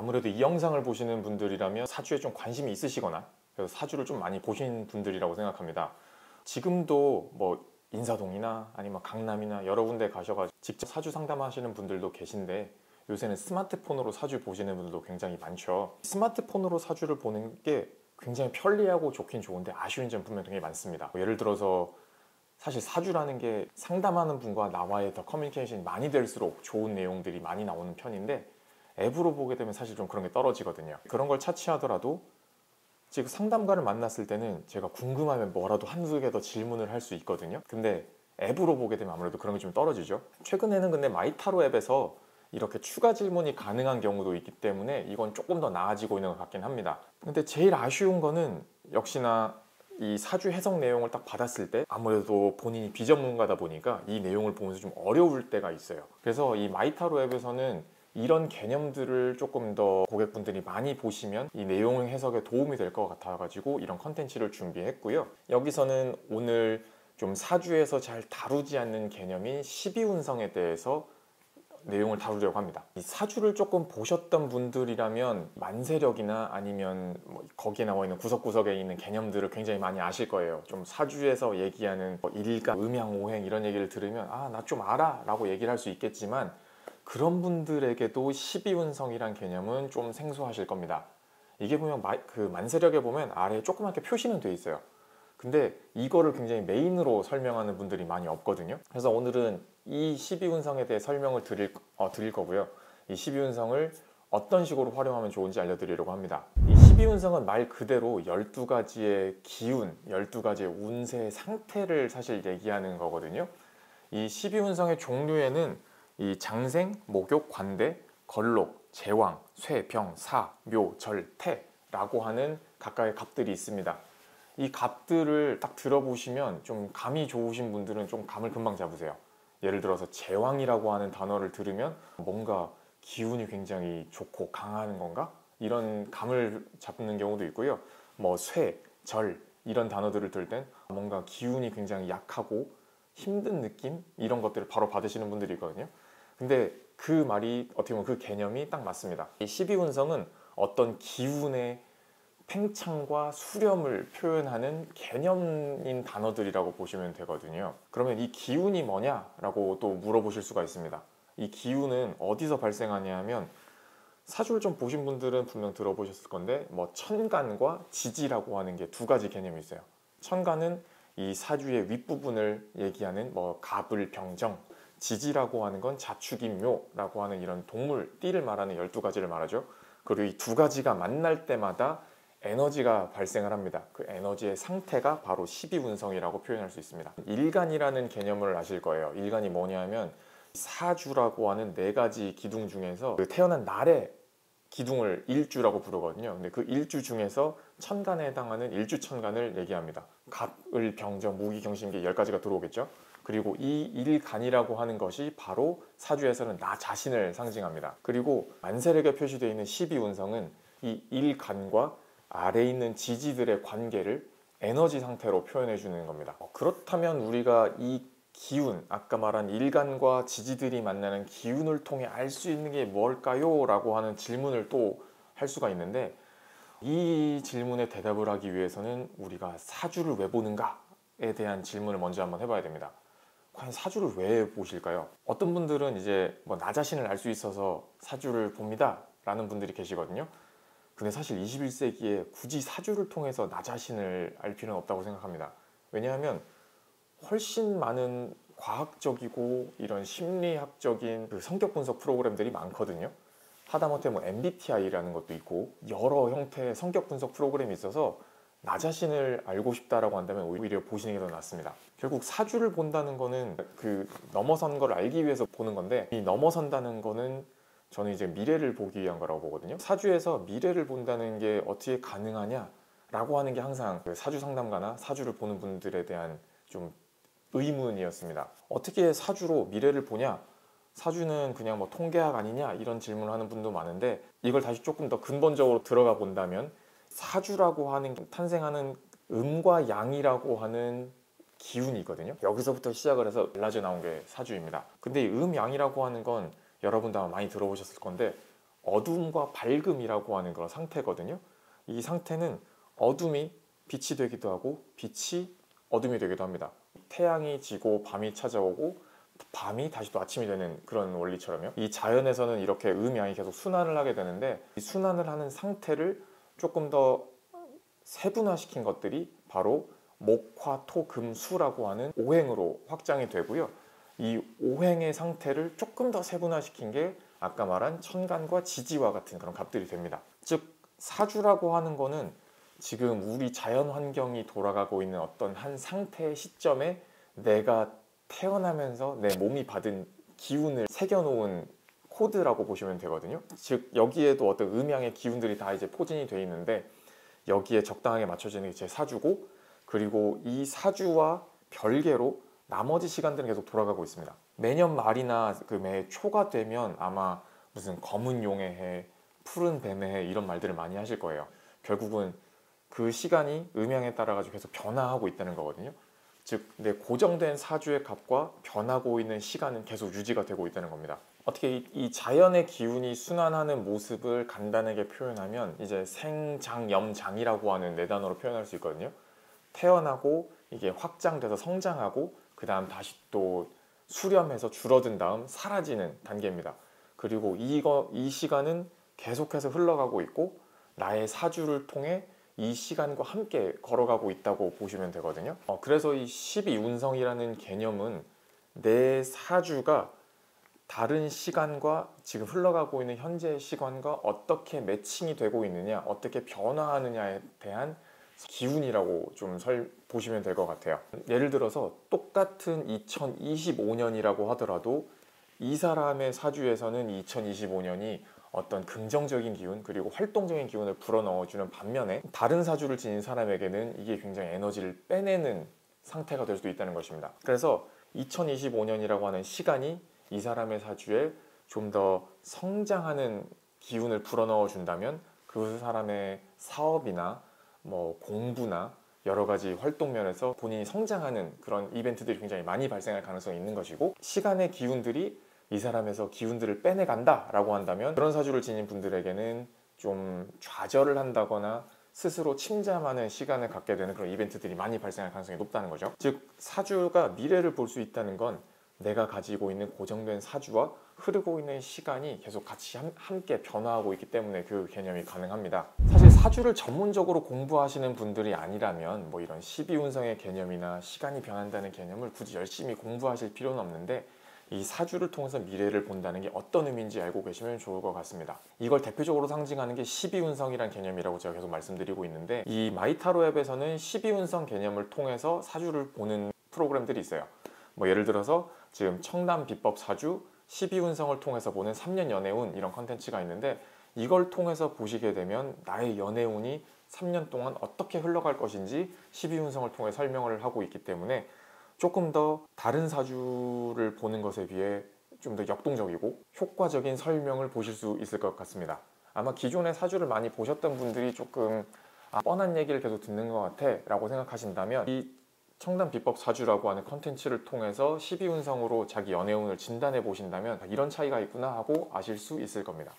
아무래도 이 영상을 보시는 분들이라면 사주에 좀 관심이 있으시거나 그래서 사주를 좀 많이 보신 분들이라고 생각합니다. 지금도 뭐 인사동이나 아니면 강남이나 여러 군데 가셔가지고 직접 사주 상담하시는 분들도 계신데, 요새는 스마트폰으로 사주 보시는 분들도 굉장히 많죠. 스마트폰으로 사주를 보는 게 굉장히 편리하고 좋긴 좋은데 아쉬운 점 분명히 많습니다. 예를 들어서 사실 사주라는 게 상담하는 분과 나와의 더 커뮤니케이션이 많이 될수록 좋은 내용들이 많이 나오는 편인데, 앱으로 보게 되면 사실 좀 그런 게 떨어지거든요. 그런 걸 차치하더라도 지금 상담가를 만났을 때는 제가 궁금하면 뭐라도 한두 개 더 질문을 할 수 있거든요. 근데 앱으로 보게 되면 아무래도 그런 게 좀 떨어지죠. 최근에는 근데 마이타로 앱에서 이렇게 추가 질문이 가능한 경우도 있기 때문에 이건 조금 더 나아지고 있는 것 같긴 합니다. 근데 제일 아쉬운 거는 역시나 이 사주 해석 내용을 딱 받았을 때 아무래도 본인이 비전문가다 보니까 이 내용을 보면서 좀 어려울 때가 있어요. 그래서 이 마이타로 앱에서는 이런 개념들을 조금 더 고객분들이 많이 보시면 이 내용 해석에 도움이 될 것 같아가지고 이런 컨텐츠를 준비했고요. 여기서는 오늘 좀 사주에서 잘 다루지 않는 개념인 12운성에 대해서 내용을 다루려고 합니다. 이 사주를 조금 보셨던 분들이라면 만세력이나 아니면 뭐 거기에 나와 있는 구석구석에 있는 개념들을 굉장히 많이 아실 거예요. 좀 사주에서 얘기하는 일간, 음양오행 이런 얘기를 들으면 아, 나 좀 알아 라고 얘기를 할 수 있겠지만, 그런 분들에게도 12운성이란 개념은 좀 생소하실 겁니다. 이게 보면 그 만세력에 보면 아래에 조그맣게 표시는 돼 있어요. 근데 이거를 굉장히 메인으로 설명하는 분들이 많이 없거든요. 그래서 오늘은 이 12운성에 대해 설명을 드릴 거고요. 이 12운성을 어떤 식으로 활용하면 좋은지 알려드리려고 합니다. 이 12운성은 말 그대로 12가지의 기운, 12가지의 운세의 상태를 사실 얘기하는 거거든요. 이 12운성의 종류에는 이 장생, 목욕, 관대, 걸록, 제왕, 쇠, 병, 사, 묘, 절, 태라고 하는 각각의 갑들이 있습니다. 이 갑들을 딱 들어보시면 좀 감이 좋으신 분들은 좀 감을 금방 잡으세요. 예를 들어서 제왕이라고 하는 단어를 들으면 뭔가 기운이 굉장히 좋고 강한 건가? 이런 감을 잡는 경우도 있고요. 뭐 쇠, 절 이런 단어들을 들을 땐 뭔가 기운이 굉장히 약하고 힘든 느낌? 이런 것들을 바로 받으시는 분들이 있거든요. 근데 그 말이 어떻게 보면 그 개념이 딱 맞습니다. 이 12운성은 어떤 기운의 팽창과 수렴을 표현하는 개념인 단어들이라고 보시면 되거든요. 그러면 이 기운이 뭐냐라고 또 물어보실 수가 있습니다. 이 기운은 어디서 발생하냐 하면, 사주를 좀 보신 분들은 분명 들어보셨을 건데 뭐 천간과 지지라고 하는 게 두 가지 개념이 있어요. 천간은 이 사주의 윗부분을 얘기하는 뭐 갑을, 병정, 지지라고 하는 건 자축인묘라고 하는 이런 동물, 띠를 말하는 12가지를 말하죠. 그리고 이 두 가지가 만날 때마다 에너지가 발생을 합니다. 그 에너지의 상태가 바로 12운성이라고 표현할 수 있습니다. 일간이라는 개념을 아실 거예요. 일간이 뭐냐 하면 사주라고 하는 4가지 기둥 중에서 그 태어난 날의 기둥을 일주라고 부르거든요. 근데 그 일주 중에서 천간에 해당하는 일주천간을 얘기합니다. 갑을, 병정, 무기, 경신기 10가지가 들어오겠죠. 그리고 이 일간이라고 하는 것이 바로 사주에서는 나 자신을 상징합니다. 그리고 만세력에 표시되어 있는 12운성은 이 일간과 아래에 있는 지지들의 관계를 에너지 상태로 표현해 주는 겁니다. 그렇다면 우리가 이 기운, 아까 말한 일간과 지지들이 만나는 기운을 통해 알 수 있는 게 뭘까요? 라고 하는 질문을 또 할 수가 있는데, 이 질문에 대답을 하기 위해서는 우리가 사주를 왜 보는가에 대한 질문을 먼저 한번 해봐야 됩니다. 과연 사주를 왜 보실까요? 어떤 분들은 이제 뭐 나 자신을 알 수 있어서 사주를 봅니다 라는 분들이 계시거든요. 근데 사실 21세기에 굳이 사주를 통해서 나 자신을 알 필요는 없다고 생각합니다. 왜냐하면 훨씬 많은 과학적이고 이런 심리학적인 그 성격 분석 프로그램들이 많거든요. 하다못해 뭐 MBTI라는 것도 있고 여러 형태의 성격 분석 프로그램이 있어서 나 자신을 알고 싶다라고 한다면 오히려 보시는 게 더 낫습니다. 결국 사주를 본다는 거는 그 넘어선 걸 알기 위해서 보는 건데, 이 넘어선다는 거는 저는 이제 미래를 보기 위한 거라고 보거든요. 사주에서 미래를 본다는 게 어떻게 가능하냐라고 하는 게 항상 그 사주 상담가나 사주를 보는 분들에 대한 좀 의문이었습니다. 어떻게 사주로 미래를 보냐? 사주는 그냥 뭐 통계학 아니냐? 이런 질문을 하는 분도 많은데, 이걸 다시 조금 더 근본적으로 들어가 본다면 사주라고 하는 탄생하는 음과 양이라고 하는 기운이 있거든요. 여기서부터 시작을 해서 갈라져 나온 게 사주입니다. 근데 이 양이라고 하는 건 여러분도 아마 많이 들어보셨을 건데 어둠과 밝음이라고 하는 그런 상태거든요. 이 상태는 어둠이 빛이 되기도 하고 빛이 어둠이 되기도 합니다. 태양이 지고 밤이 찾아오고 밤이 다시 또 아침이 되는 그런 원리처럼요. 이 자연에서는 이렇게 음양이 계속 순환을 하게 되는데, 이 순환을 하는 상태를 조금 더 세분화시킨 것들이 바로 목, 화, 토, 금, 수라고 하는 오행으로 확장이 되고요. 이 오행의 상태를 조금 더 세분화시킨 게 아까 말한 천간과 지지와 같은 그런 값들이 됩니다. 즉 사주라고 하는 거는 지금 우리 자연 환경이 돌아가고 있는 어떤 한 상태의 시점에 내가 태어나면서 내 몸이 받은 기운을 새겨놓은 코드라고 보시면 되거든요. 즉 여기에도 어떤 음양의 기운들이 다 이제 포진이 돼 있는데, 여기에 적당하게 맞춰지는 게 제 사주고, 그리고 이 사주와 별개로 나머지 시간들은 계속 돌아가고 있습니다. 매년 말이나 그 매 초가 되면 아마 무슨 검은 용의 해, 푸른 뱀의 해 이런 말들을 많이 하실 거예요. 결국은 그 시간이 음양에 따라 가지고 계속 변화하고 있다는 거거든요. 즉 내 고정된 사주의 값과 변하고 있는 시간은 계속 유지가 되고 있다는 겁니다. 어떻게 이 자연의 기운이 순환하는 모습을 간단하게 표현하면 이제 생장염장이라고 하는 네 단어로 표현할 수 있거든요. 태어나고 이게 확장돼서 성장하고 그 다음 다시 또 수렴해서 줄어든 다음 사라지는 단계입니다. 그리고 이 시간은 계속해서 흘러가고 있고 나의 사주를 통해 이 시간과 함께 걸어가고 있다고 보시면 되거든요. 그래서 이 12운성이라는 개념은 내 사주가 다른 시간과 지금 흘러가고 있는 현재의 시간과 어떻게 매칭이 되고 있느냐, 어떻게 변화하느냐에 대한 기운이라고 좀 보시면 될 것 같아요. 예를 들어서 똑같은 2025년이라고 하더라도 이 사람의 사주에서는 2025년이 어떤 긍정적인 기운 그리고 활동적인 기운을 불어넣어주는 반면에, 다른 사주를 지닌 사람에게는 이게 굉장히 에너지를 빼내는 상태가 될 수도 있다는 것입니다. 그래서 2025년이라고 하는 시간이 이 사람의 사주에 좀 더 성장하는 기운을 불어넣어 준다면 그 사람의 사업이나 뭐 공부나 여러 가지 활동 면에서 본인이 성장하는 그런 이벤트들이 굉장히 많이 발생할 가능성이 있는 것이고, 시간의 기운들이 이 사람에서 기운들을 빼내간다 라고 한다면 그런 사주를 지닌 분들에게는 좀 좌절을 한다거나 스스로 침잠하는 시간을 갖게 되는 그런 이벤트들이 많이 발생할 가능성이 높다는 거죠. 즉 사주가 미래를 볼 수 있다는 건 내가 가지고 있는 고정된 사주와 흐르고 있는 시간이 계속 같이 함께 변화하고 있기 때문에 그 개념이 가능합니다. 사실 사주를 전문적으로 공부하시는 분들이 아니라면 뭐 이런 12운성의 개념이나 시간이 변한다는 개념을 굳이 열심히 공부하실 필요는 없는데, 이 사주를 통해서 미래를 본다는 게 어떤 의미인지 알고 계시면 좋을 것 같습니다. 이걸 대표적으로 상징하는 게 12운성이란 개념이라고 제가 계속 말씀드리고 있는데, 이 마이타로 앱에서는 12운성 개념을 통해서 사주를 보는 프로그램들이 있어요. 뭐 예를 들어서 지금 청남 비법 사주 12운성을 통해서 보는 3년 연애운 이런 컨텐츠가 있는데, 이걸 통해서 보시게 되면 나의 연애운이 3년 동안 어떻게 흘러갈 것인지 12운성을 통해 설명을 하고 있기 때문에 조금 더 다른 사주를 보는 것에 비해 좀 더 역동적이고 효과적인 설명을 보실 수 있을 것 같습니다. 아마 기존의 사주를 많이 보셨던 분들이 조금 뻔한 얘기를 계속 듣는 것 같아 라고 생각하신다면, 이 청담 비법 사주라고 하는 컨텐츠를 통해서 12운성으로 자기 연애운을 진단해 보신다면 이런 차이가 있구나 하고 아실 수 있을 겁니다.